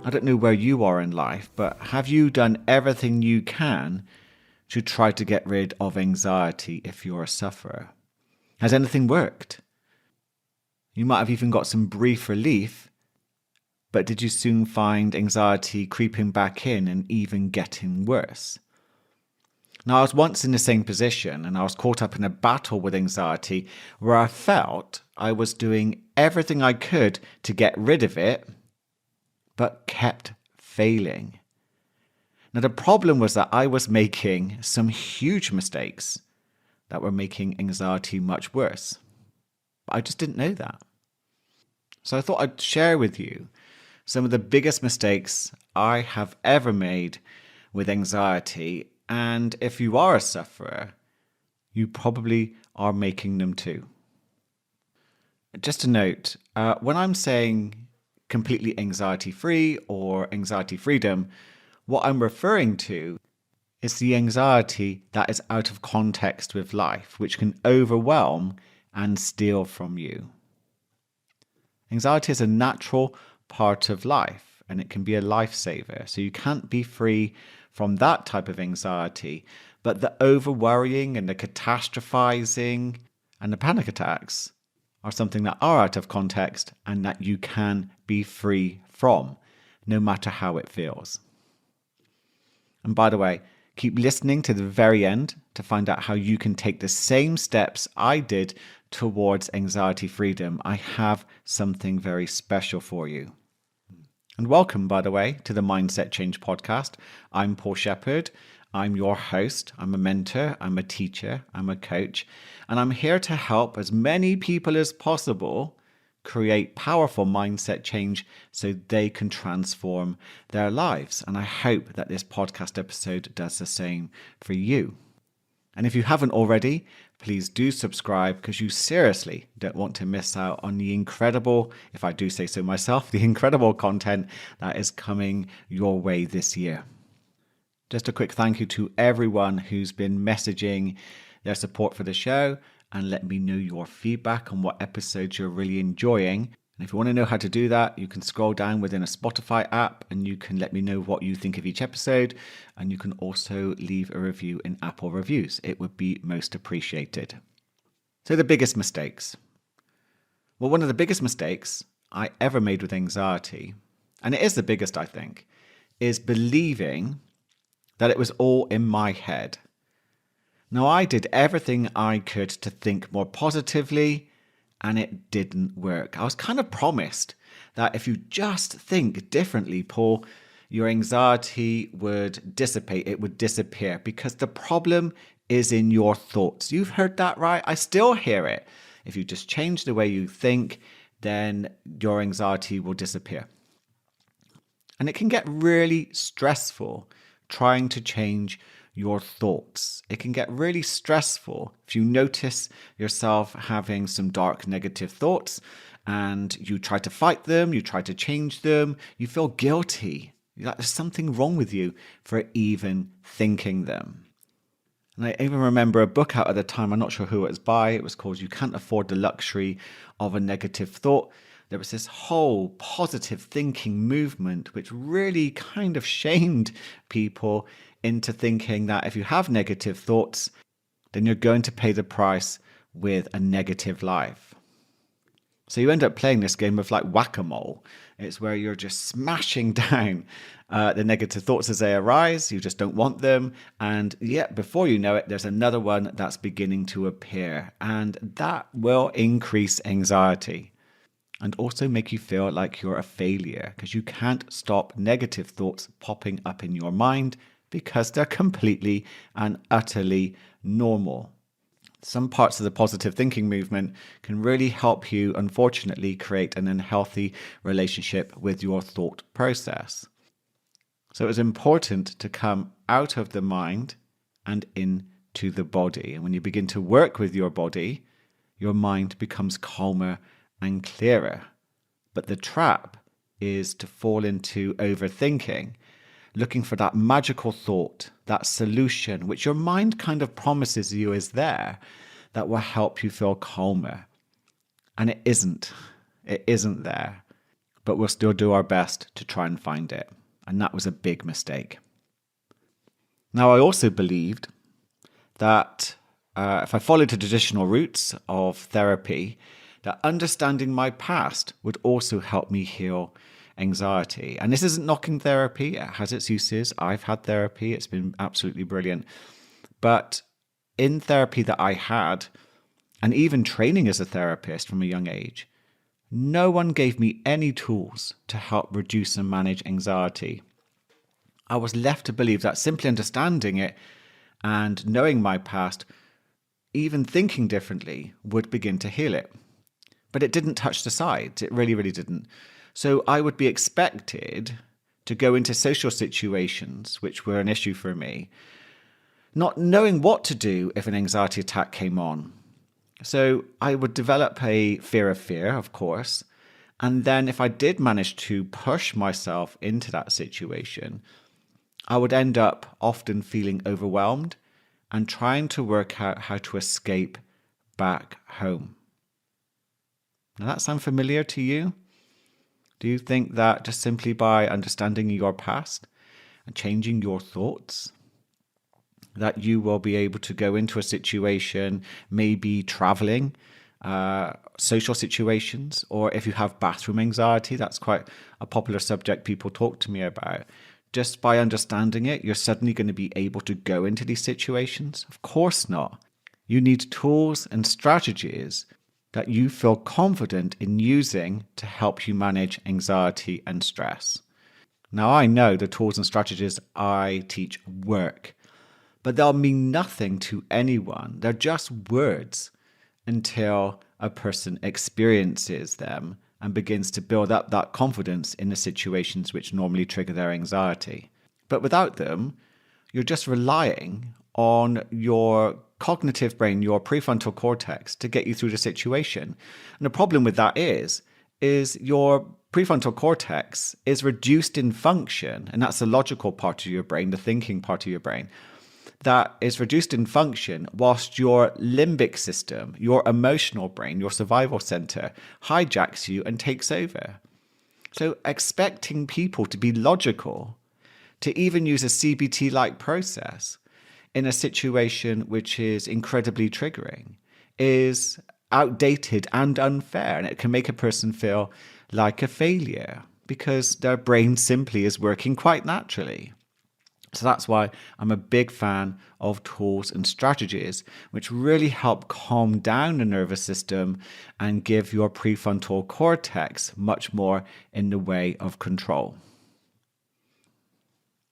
I don't know where you are in life, but have you done everything you can to try to get rid of anxiety if you're a sufferer? Has anything worked? You might have even got some brief relief, but did you soon find anxiety creeping back in and even getting worse? Now, I was once in the same position and I was caught up in a battle with anxiety where I felt I was doing everything I could to get rid of it, but kept failing. Now, the problem was that I was making some huge mistakes that were making anxiety much worse. But I just didn't know that. So I thought I'd share with you some of the biggest mistakes I have ever made with anxiety. And if you are a sufferer, you probably are making them too. Just a note, when I'm saying completely anxiety-free or anxiety freedom, what I'm referring to is the anxiety that is out of context with life, which can overwhelm and steal from you. Anxiety is a natural part of life and it can be a lifesaver. So you can't be free from that type of anxiety. But the over-worrying and the catastrophizing and the panic attacks are something that are out of context and that you can be free from, no matter how it feels. And by the way, keep listening to the very end to find out how you can take the same steps I did towards anxiety freedom. I have something very special for you. And welcome, by the way, to the Mindset Change podcast. I'm Paul Shepherd. I'm your host. I'm a mentor. I'm a teacher. I'm a coach. And I'm here to help as many people as possible create powerful mindset change so they can transform their lives. And I hope that this podcast episode does the same for you. And if you haven't already, please do subscribe because you seriously don't want to miss out on the incredible, if I do say so myself, the incredible content that is coming your way this year. Just a quick thank you to everyone who's been messaging their support for the show and let me know your feedback on what episodes you're really enjoying. And if you want to know how to do that, you can scroll down within a Spotify app and you can let me know what you think of each episode. And you can also leave a review in Apple Reviews. It would be most appreciated. So the biggest mistakes. Well, one of the biggest mistakes I ever made with anxiety, and it is the biggest I think, is believing that it was all in my head. Now, I did everything I could to think more positively, and it didn't work. I was kind of promised that if you just think differently, Paul, your anxiety would dissipate. It would disappear because the problem is in your thoughts. You've heard that, right? I still hear it. If you just change the way you think, then your anxiety will disappear. And it can get really stressful trying to change your thoughts. It can get really stressful if you notice yourself having some dark negative thoughts and you try to fight them, you try to change them, you feel guilty. Like there's something wrong with you for even thinking them. And I even remember a book out at the time, I'm not sure who it was by, it was called You Can't Afford the Luxury of a Negative Thought. There was this whole positive thinking movement which really kind of shamed people into thinking that if you have negative thoughts, then you're going to pay the price with a negative life. So you end up playing this game of like whack-a-mole. It's where you're just smashing down the negative thoughts as they arise. You just don't want them. And yet before you know it, there's another one that's beginning to appear. And that will increase anxiety and also make you feel like you're a failure because you can't stop negative thoughts popping up in your mind because they're completely and utterly normal. Some parts of the positive thinking movement can really help you, unfortunately, create an unhealthy relationship with your thought process. So it's important to come out of the mind and into the body. And when you begin to work with your body, your mind becomes calmer and clearer. But the trap is to fall into overthinking, looking for that magical thought, that solution, which your mind kind of promises you is there, that will help you feel calmer. And it isn't. It isn't there. but we'll still do our best to try and find it. And that was a big mistake. Now, I also believed that if I followed the traditional routes of therapy, that understanding my past would also help me heal anxiety. And this isn't knocking therapy. It has its uses. I've had therapy. It's been absolutely brilliant. But in therapy that I had, and even training as a therapist from a young age, no one gave me any tools to help reduce and manage anxiety. I was left to believe that simply understanding it and knowing my past, even thinking differently, would begin to heal it. But it didn't touch the sides. It really, really didn't. So I would be expected to go into social situations, which were an issue for me, not knowing what to do if an anxiety attack came on. So I would develop a fear, of course. And then if I did manage to push myself into that situation, I would end up often feeling overwhelmed and trying to work out how to escape back home. Now, that sound familiar to you? Do you think that just simply by understanding your past and changing your thoughts, that you will be able to go into a situation, maybe traveling, social situations, or if you have bathroom anxiety, that's quite a popular subject people talk to me about. Just by understanding it, you're suddenly going to be able to go into these situations? Of course not. You need tools and strategies that you feel confident in using to help you manage anxiety and stress. Now, I know the tools and strategies I teach work, but they'll mean nothing to anyone. They're just words until a person experiences them and begins to build up that confidence in the situations which normally trigger their anxiety. But without them, you're just relying on your cognitive brain, your prefrontal cortex, to get you through the situation. And the problem with that is your prefrontal cortex is reduced in function, and that's the logical part of your brain, the thinking part of your brain, that is reduced in function whilst your limbic system, your emotional brain, your survival center, hijacks you and takes over. So expecting people to be logical, to even use a CBT-like process in a situation which is incredibly triggering, is outdated and unfair, and it can make a person feel like a failure because their brain simply is working quite naturally. So that's why I'm a big fan of tools and strategies which really help calm down the nervous system and give your prefrontal cortex much more in the way of control.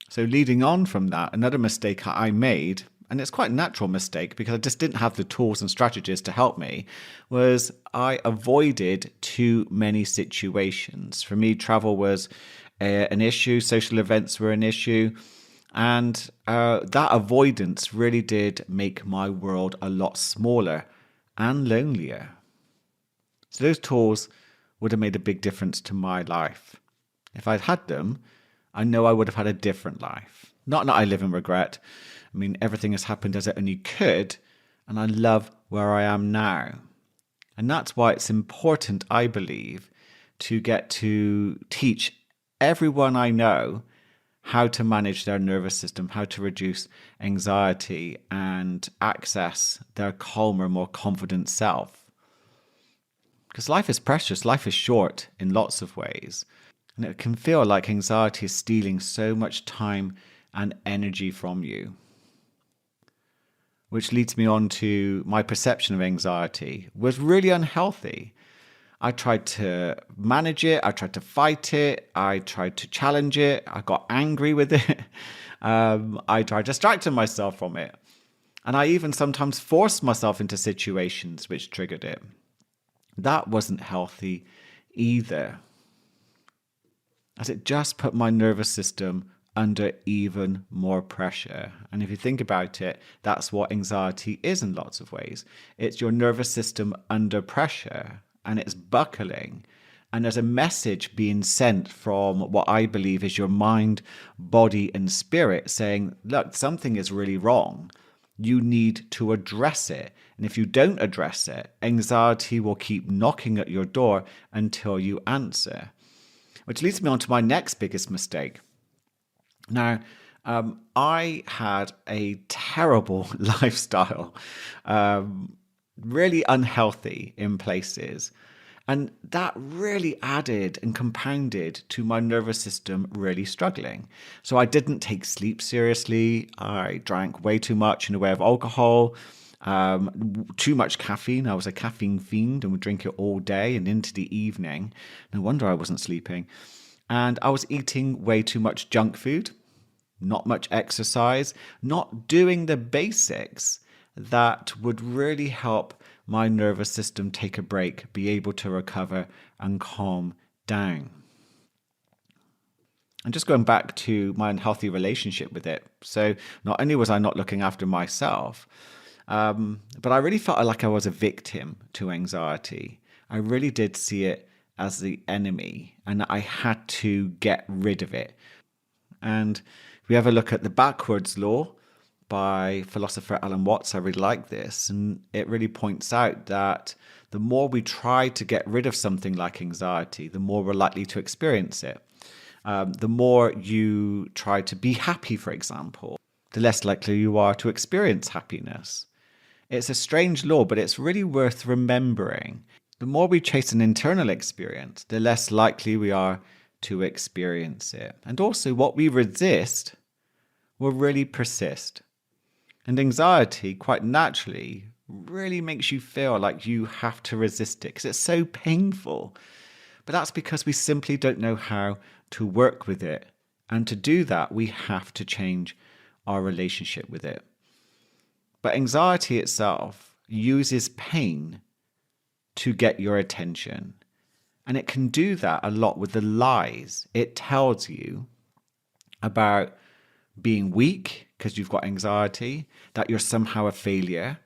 So leading on from that, another mistake I made, and it's quite a natural mistake because I just didn't have the tools and strategies to help me, was I avoided too many situations. For me, travel was an issue, social events were an issue. And that avoidance really did make my world a lot smaller and lonelier. So those tools would have made a big difference to my life. If I'd had them, I know I would have had a different life. Not that I live in regret. I mean, everything has happened as it only could, and I love where I am now. And that's why it's important, I believe, to get to teach everyone I know how to manage their nervous system, how to reduce anxiety and access their calmer, more confident self. Because life is precious, life is short in lots of ways. And it can feel like anxiety is stealing so much time and energy from you. Which leads me on to my perception of anxiety was really unhealthy. I tried to manage it. I tried to fight it. I tried to challenge it. I got angry with it. I tried distracting myself from it. And I even sometimes forced myself into situations which triggered it. That wasn't healthy either, as it just put my nervous system under even more pressure. And if you think about it, that's what anxiety is in lots of ways. It's your nervous system under pressure. And it's buckling, and there's a message being sent from what I believe is your mind, body, and spirit saying, look, something is really wrong. You need to address it. And if you don't address it, anxiety will keep knocking at your door until you answer. Which leads me on to my next biggest mistake. Now, I had a terrible lifestyle, really unhealthy in places. And that really added and compounded to my nervous system really struggling. So I didn't take sleep seriously. I drank way too much in the way of alcohol, too much caffeine. I was a caffeine fiend and would drink it all day and into the evening. No wonder I wasn't sleeping. And I was eating way too much junk food, not much exercise, not doing the basics that would really help my nervous system take a break, be able to recover and calm down. And just going back to my unhealthy relationship with it. So not only was I not looking after myself, but I really felt like I was a victim to anxiety. I really did see it as the enemy, and I had to get rid of it. And if we have a look at the backwards law by philosopher Alan Watts, I really like this. And it really points out that the more we try to get rid of something like anxiety, the more we're likely to experience it. The more you try to be happy, for example, the less likely you are to experience happiness. It's a strange law, but it's really worth remembering. The more we chase an internal experience, the less likely we are to experience it. And also, what we resist will really persist. And anxiety, quite naturally, really makes you feel like you have to resist it because it's so painful. But that's because we simply don't know how to work with it. And to do that, we have to change our relationship with it. But anxiety itself uses pain to get your attention. And it can do that a lot with the lies it tells you about being weak because you've got anxiety, that you're somehow a failure,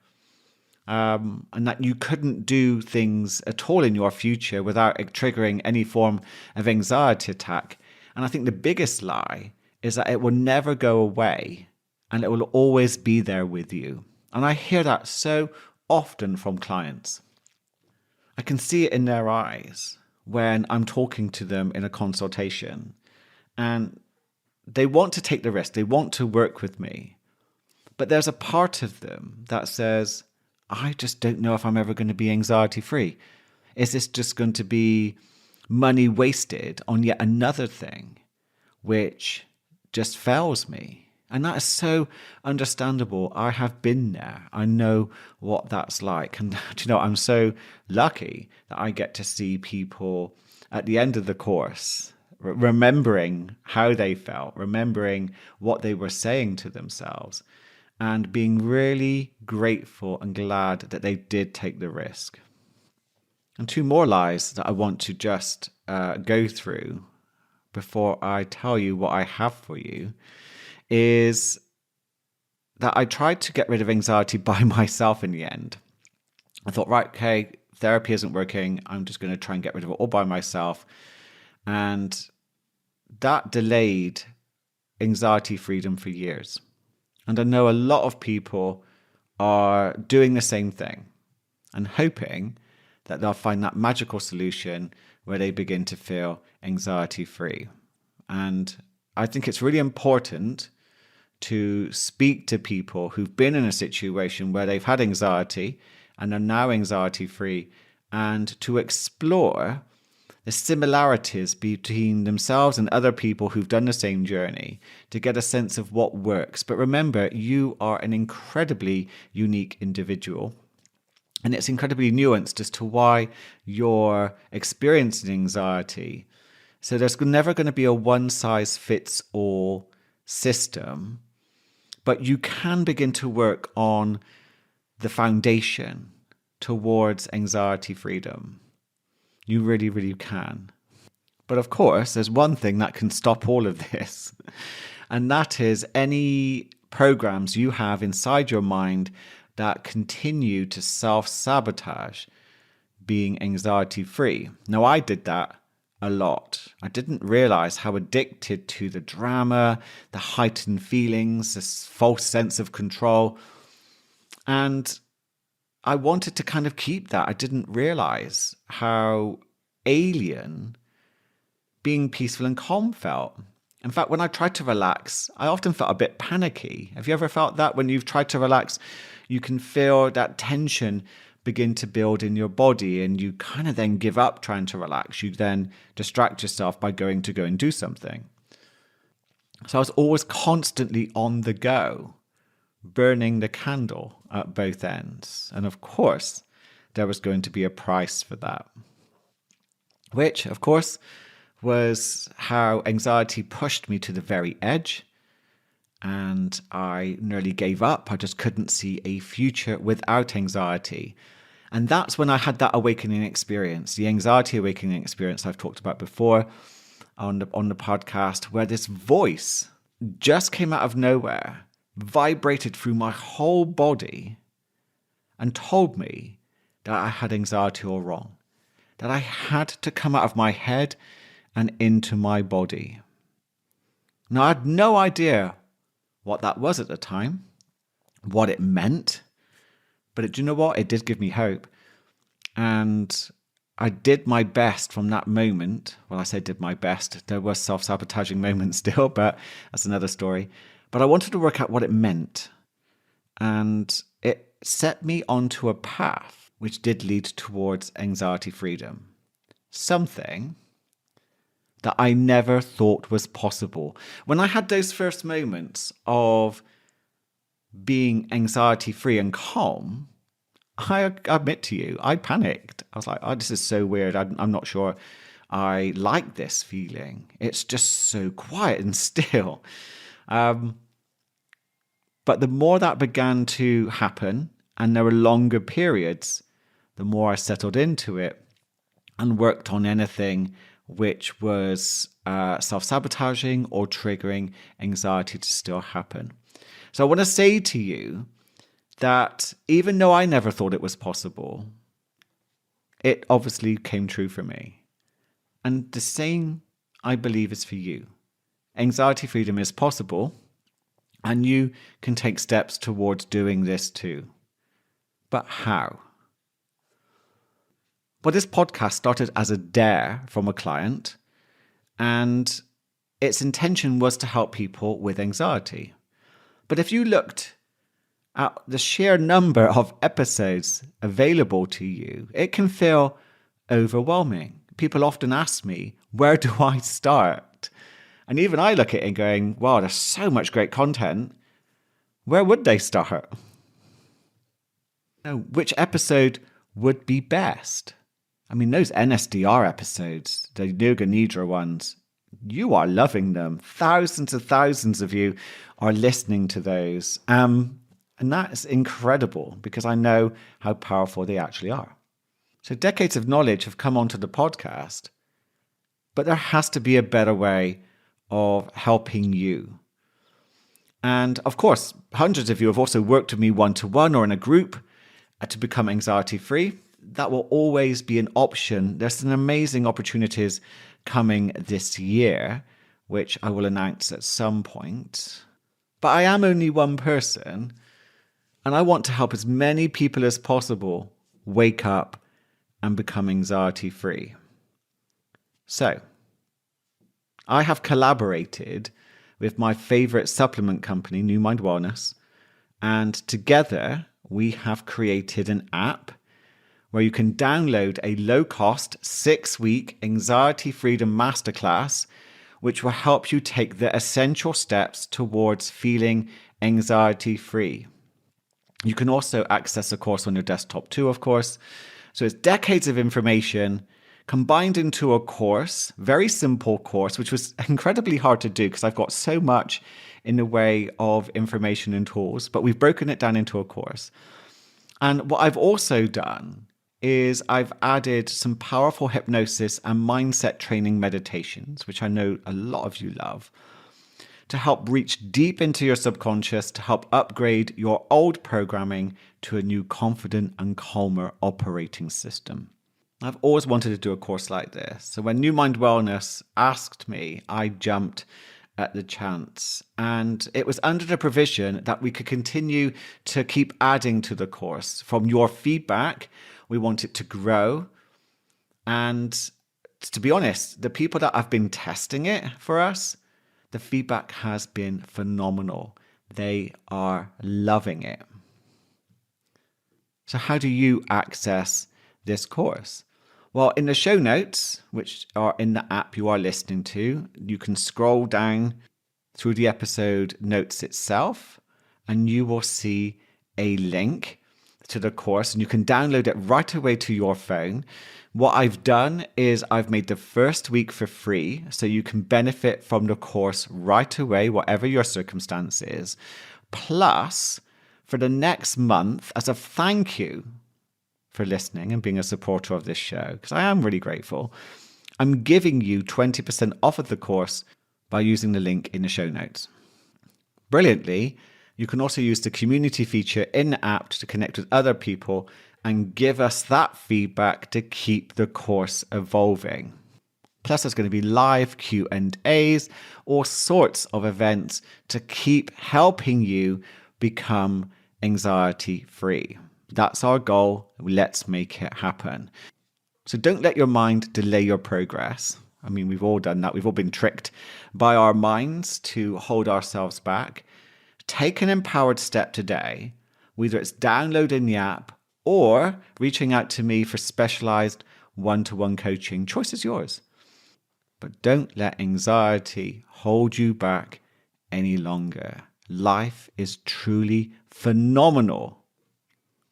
and that you couldn't do things at all in your future without triggering any form of anxiety attack. And I think the biggest lie is that it will never go away and it will always be there with you. And I hear that so often from clients. I can see it in their eyes when I'm talking to them in a consultation, and they want to take the risk. They want to work with me. But there's a part of them that says, I just don't know if I'm ever going to be anxiety free. Is this just going to be money wasted on yet another thing which just fails me? And that is so understandable. I have been there. I know what that's like. And I'm so lucky that I get to see people at the end of the course remembering how they felt, remembering what they were saying to themselves, and being really grateful and glad that they did take the risk. And two more lies that I want to just go through before I tell you what I have for you is that I tried to get rid of anxiety by myself in the end. I thought, right, okay, therapy isn't working. I'm just going to try and get rid of it all by myself. And that delayed anxiety freedom for years. And I know a lot of people are doing the same thing and hoping that they'll find that magical solution where they begin to feel anxiety free. And I think it's really important to speak to people who've been in a situation where they've had anxiety and are now anxiety free, and to explore the similarities between themselves and other people who've done the same journey to get a sense of what works. But remember, you are an incredibly unique individual, and it's incredibly nuanced as to why you're experiencing anxiety. So there's never going to be a one-size-fits-all system, but you can begin to work on the foundation towards anxiety freedom. You really, really can. But of course, there's one thing that can stop all of this, and that is any programs you have inside your mind that continue to self-sabotage being anxiety free. Now, I did that a lot. I didn't realize how addicted to the drama, the heightened feelings, this false sense of control. And I wanted to kind of keep that. I didn't realize how alien being peaceful and calm felt. In fact, when I tried to relax, I often felt a bit panicky. Have you ever felt that when you've tried to relax, you can feel that tension begin to build in your body and you kind of then give up trying to relax. You then distract yourself by going to go and do something. So I was always constantly on the go, burning the candle at both ends. And of course, there was going to be a price for that, which, of course, was how anxiety pushed me to the very edge. And I nearly gave up. I just couldn't see a future without anxiety. And that's when I had that awakening experience, the anxiety awakening experience I've talked about before on the podcast, where this voice just came out of nowhere, vibrated through my whole body and told me that I had anxiety all wrong, that I had to come out of my head and into my body. Now, I had no idea what that was at the time, what it meant, but do you know what? It did give me hope. And I did my best from that moment. Well, I say did my best. There were self-sabotaging moments still, but that's another story. But I wanted to work out what it meant. And it set me onto a path which did lead towards anxiety freedom. Something that I never thought was possible. When I had those first moments of being anxiety free and calm, I admit to you, I panicked. I was like, oh, this is so weird. I'm not sure I like this feeling. It's just so quiet and still. But the more that began to happen, and there were longer periods, the more I settled into it and worked on anything which was self-sabotaging or triggering anxiety to still happen. So I want to say to you that even though I never thought it was possible, it obviously came true for me. And the same, I believe, is for you. Anxiety freedom is possible, and you can take steps towards doing this too. But how? Well, this podcast started as a dare from a client, and its intention was to help people with anxiety. But if you looked at the sheer number of episodes available to you, it can feel overwhelming. People often ask me, where do I start? And even I look at it and going, wow, there's so much great content. Where would they start? Now, which episode would be best? I mean, those NSDR episodes, the Yoga Nidra ones, you are loving them. Thousands of you are listening to those. And that is incredible because I know how powerful they actually are. So decades of knowledge have come onto the podcast, but there has to be a better way of helping you. And of course, hundreds of you have also worked with me one-to-one or in a group to become anxiety-free. That will always be an option. There's some amazing opportunities coming this year, which I will announce at some point. But I am only one person, and I want to help as many people as possible wake up and become anxiety-free. So, I have collaborated with my favorite supplement company, New Mind Wellness, and together we have created an app where you can download a low-cost 6-week anxiety freedom masterclass, which will help you take the essential steps towards feeling anxiety-free. You can also access a course on your desktop too, of course. So it's decades of information combined into a course, very simple course, which was incredibly hard to do because I've got so much in the way of information and tools, but we've broken it down into a course. And what I've also done is I've added some powerful hypnosis and mindset training meditations, which I know a lot of you love, to help reach deep into your subconscious, to help upgrade your old programming to a new confident and calmer operating system. I've always wanted to do a course like this. So when New Mind Wellness asked me, I jumped at the chance. And it was under the provision that we could continue to keep adding to the course. From your feedback, we want it to grow. And to be honest, the people that have been testing it for us, the feedback has been phenomenal. They are loving it. So how do you access this course? Well, in the show notes, which are in the app you are listening to, you can scroll down through the episode notes itself, and you will see a link to the course, and you can download it right away to your phone. What I've done is I've made the first week for free, so you can benefit from the course right away, whatever your circumstance is. Plus, for the next month, as a thank you for listening and being a supporter of this show, because I am really grateful, I'm giving you 20% off of the course by using the link in the show notes. Brilliantly, you can also use the community feature in the app to connect with other people and give us that feedback to keep the course evolving. Plus, there's going to be live Q&As, all sorts of events to keep helping you become anxiety-free. That's our goal. Let's make it happen. So don't let your mind delay your progress. I mean, we've all done that. We've all been tricked by our minds to hold ourselves back. Take an empowered step today, whether it's downloading the app or reaching out to me for specialized one-to-one coaching. Choice is yours. But don't let anxiety hold you back any longer. Life is truly phenomenal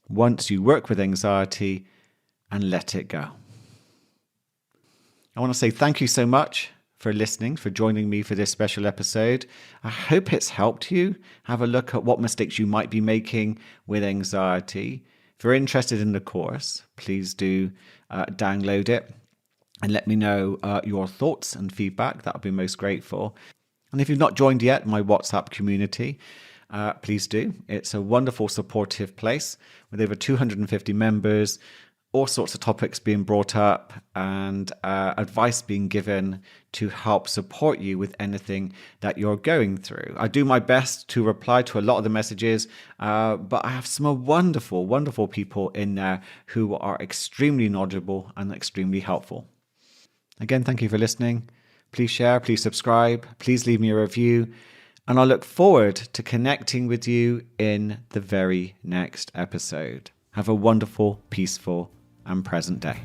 once you work with anxiety and let it go. I want to say thank you so much for listening, for joining me for this special episode. I hope it's helped you have a look at what mistakes you might be making with anxiety. If you're interested in the course, please do download it and let me know your thoughts and feedback. That would be most grateful. And if you've not joined yet my WhatsApp community, please do. It's a wonderful, supportive place with over 250 members, all sorts of topics being brought up and advice being given to help support you with anything that you're going through. I do my best to reply to a lot of the messages, but I have some wonderful, wonderful people in there who are extremely knowledgeable and extremely helpful. Again, thank you for listening. Please share, please subscribe, please leave me a review, and I look forward to connecting with you in the very next episode. Have a wonderful, peaceful, and present day.